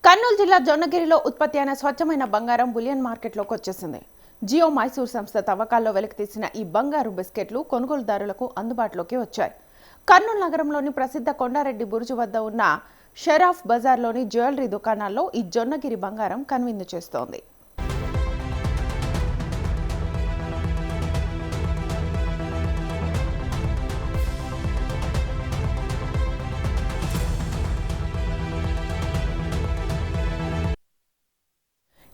కర్నూలు జిల్లా జొన్నగిరిలో ఉత్పత్తి అయిన స్వచ్ఛమైన బంగారం బులియన్ మార్కెట్లోకి వచ్చేసింది. జియో మైసూర్ సంస్థ తవ్వకాల్లో వెలికితీసిన ఈ బంగారు బిస్కెట్లు కొనుగోలుదారులకు అందుబాటులోకి వచ్చాయి. కర్నూలు నగరంలోని ప్రసిద్ధ కొండారెడ్డి బురుజు వద్ద ఉన్న షరాఫ్ బజార్లోని జ్యువెలరీ దుకాణాల్లో ఈ జొన్నగిరి బంగారం కనువిందు చేస్తోంది.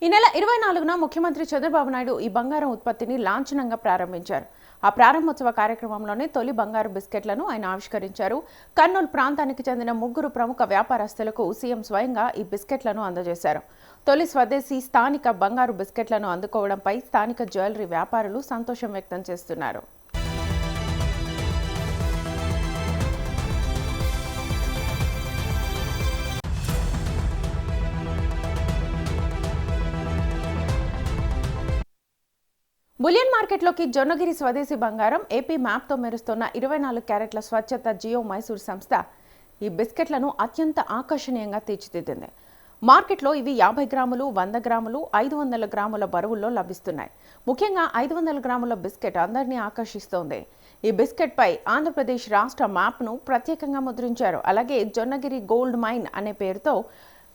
ఈ నెల 24న ముఖ్యమంత్రి చంద్రబాబు నాయుడు ఈ బంగారం ఉత్పత్తిని లాంఛనంగా ప్రారంభించారు. ఆ ప్రారంభోత్సవ కార్యక్రమంలోనే తొలి బంగారు బిస్కెట్లను ఆయన ఆవిష్కరించారు. కర్నూలు ప్రాంతానికి చెందిన 3 ప్రముఖ వ్యాపారస్తులకు సీఎం స్వయంగా ఈ బిస్కెట్లను అందజేశారు. తొలి స్వదేశీ స్థానిక బంగారు బిస్కెట్లను అందుకోవడంపై స్థానిక జ్యువెలరీ వ్యాపారులు సంతోషం వ్యక్తం చేస్తున్నారు. బులియన్ మార్కెట్లోకి జొన్నగిరి స్వదేశీ బంగారం ఏపీ మ్యాప్తో మెరుస్తున్న 24 క్యారెట్ల స్వచ్ఛత జియో మైసూర్ సంస్థ ఈ బిస్కెట్లను అత్యంత ఆకర్షణీయంగా తీర్చిదిద్దింది. మార్కెట్లో ఇవి 50 గ్రాములు, 100 గ్రాములు, 500 గ్రాముల బరువుల్లో లభిస్తున్నాయి. ముఖ్యంగా 500 గ్రాముల బిస్కెట్ అందరినీ ఆకర్షిస్తోంది. ఈ బిస్కెట్పై ఆంధ్రప్రదేశ్ రాష్ట్ర మ్యాప్ను ప్రత్యేకంగా ముద్రించారు. అలాగే జొన్నగిరి గోల్డ్ మైన్ అనే పేరుతో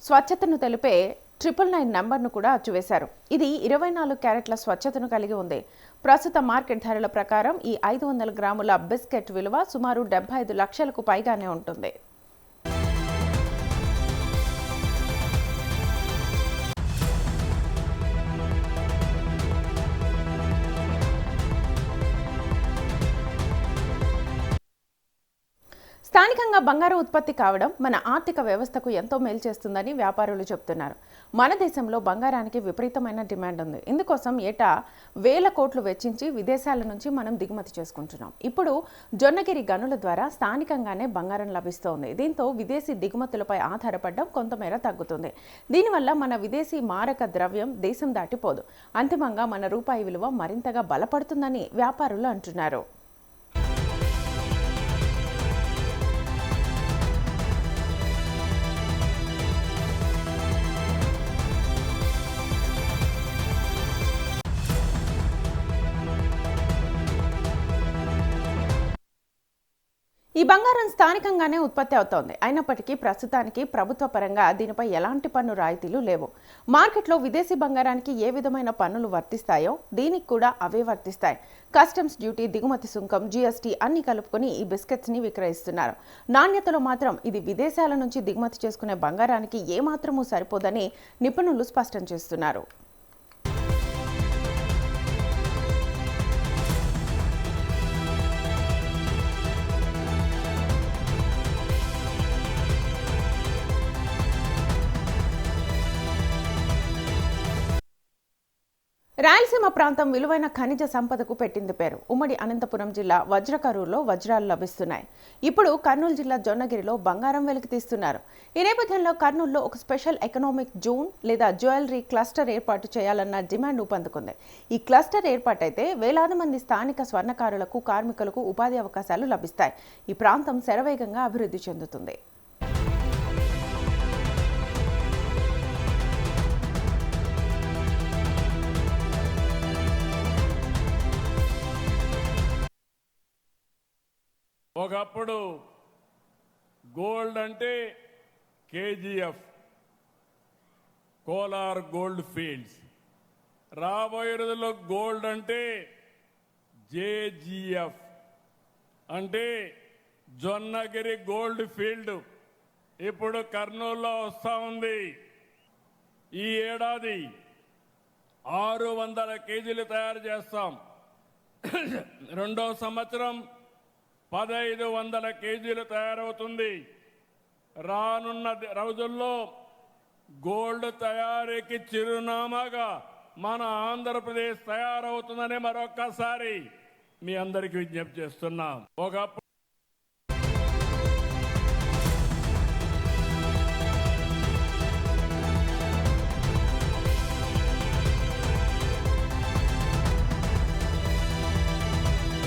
స్వచ్ఛతను తెలిపే 999 నంబర్ను కూడా అచ్చువేశారు. ఇది 24 క్యారెట్ల స్వచ్ఛతను కలిగి ఉంది. ప్రస్తుత మార్కెట్ ధరల ప్రకారం ఈ 500 గ్రాముల బిస్కెట్ విలువ సుమారు 75 లక్షలకు పైగానే ఉంటుంది. స్థానికంగా బంగారం ఉత్పత్తి కావడం మన ఆర్థిక వ్యవస్థకు ఎంతో మేలు చేస్తుందని వ్యాపారులు చెబుతున్నారు. మన దేశంలో బంగారానికి విపరీతమైన డిమాండ్ ఉంది. ఇందుకోసం ఏటా 1000 కోట్లు వెచ్చించి విదేశాల నుంచి మనం దిగుమతి చేసుకుంటున్నాం. ఇప్పుడు జొన్నగిరి గనుల ద్వారా స్థానికంగానే బంగారం లభిస్తోంది. దీంతో విదేశీ దిగుమతులపై ఆధారపడడం కొంతమేర తగ్గుతుంది. దీనివల్ల మన విదేశీ మారక ద్రవ్యం దేశం దాటిపోదు. అంతిమంగా మన రూపాయి విలువ మరింతగా బలపడుతుందని వ్యాపారులు అంటున్నారు. ఈ బంగారం స్థానికంగానే ఉత్పత్తి అవుతోంది. అయినప్పటికీ ప్రస్తుతానికి ప్రభుత్వ పరంగా దీనిపై ఎలాంటి పన్ను రాయితీలు లేవు. మార్కెట్లో విదేశీ బంగారానికి ఏ విధమైన పన్నులు వర్తిస్తాయో దీనికి కూడా అవే వర్తిస్తాయి. కస్టమ్స్ డ్యూటీ, దిగుమతి సుంకం, జీఎస్టీ అన్ని కలుపుకొని ఈ బిస్కెట్స్ని విక్రయిస్తున్నారు. నాణ్యతలో మాత్రం ఇది విదేశాల నుంచి దిగుమతి చేసుకునే బంగారానికి ఏమాత్రమూ సరిపోదని నిపుణులు స్పష్టం చేస్తున్నారు. రాయలసీమ ప్రాంతం విలువైన ఖనిజ సంపదకు పెట్టింది పేరు. ఉమ్మడి అనంతపురం జిల్లా వజ్రకరూరులో వజ్రాలు లభిస్తున్నాయి. ఇప్పుడు కర్నూలు జిల్లా జొన్నగిరిలో బంగారం వెలికితీస్తున్నారు. ఈ నేపథ్యంలో కర్నూలులో ఒక స్పెషల్ ఎకనామిక్ జోన్ లేదా జ్యువెలరీ క్లస్టర్ ఏర్పాటు చేయాలన్న డిమాండ్ ఊపందుకుంది. ఈ క్లస్టర్ ఏర్పాటైతే వేలాది మంది స్థానిక స్వర్ణకారులకు, కార్మికులకు ఉపాధి అవకాశాలు లభిస్తాయి. ఈ ప్రాంతం శరవేగంగా అభివృద్ధి చెందుతుంది. ఒకప్పుడు గోల్డ్ అంటే కేజీఎఫ్, కోలార్ గోల్డ్ ఫీల్డ్స్. రాబోయే రోజుల్లో గోల్డ్ అంటే జేజీఎఫ్, అంటే జొన్నగిరి గోల్డ్ ఫీల్డ్ ఇప్పుడు కర్నూలులో వస్తూ ఉంది. ఈ ఏడాది 600 కేజీలు తయారు చేస్తాం. రెండో సంవత్సరం 1500 కేజీలు తయారవుతుంది. రానున్న రోజుల్లో గోల్డ్ తయారీకి చిరునామాగా మన ఆంధ్రప్రదేశ్ తయారవుతుందని మరొక్కసారి మీ అందరికీ విజ్ఞప్తి చేస్తున్నాం. ఒకప్పుడు